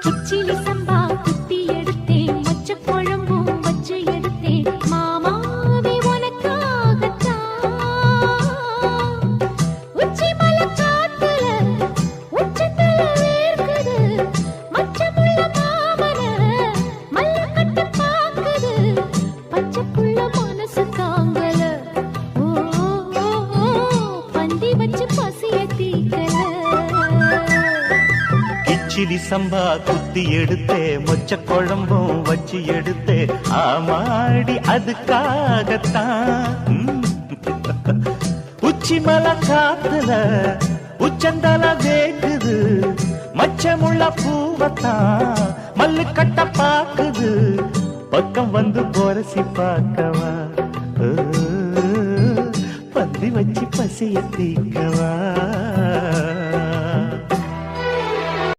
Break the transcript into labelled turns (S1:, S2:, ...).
S1: கிச்சிலி சம்பா குத்தி எடுத்தேன், மொச்ச குழம்பும் வச்சு எடுத்தேன், மாமாவே உனக்காகத்தான். உச்சி மலை காத்துல உச்சத்துல வேர்க்குது, மச்சமுள்ள மாமன மல்லக்கட்டு பாக்குது, பச்சைக்குள்ள மனசு தாங்கல. ஓ பந்தி வச்சு பசிய தீக்கல.
S2: கிச்சிலி சம்பா குத்தி எடுத்தே, மொச்ச குழம்பும் வச்சு எடுத்தே, ஆமாடி அதுக்காகத்தான். உச்சி மலை காத்துல உச்சந்தல வேக்குது, மச்சமுள்ள பூவத்தான் மல்லு கட்ட பாக்குது, பக்கம் வந்து போரசி பார்க்கவா, பந்தி வச்சு பசிய தீக்கவா.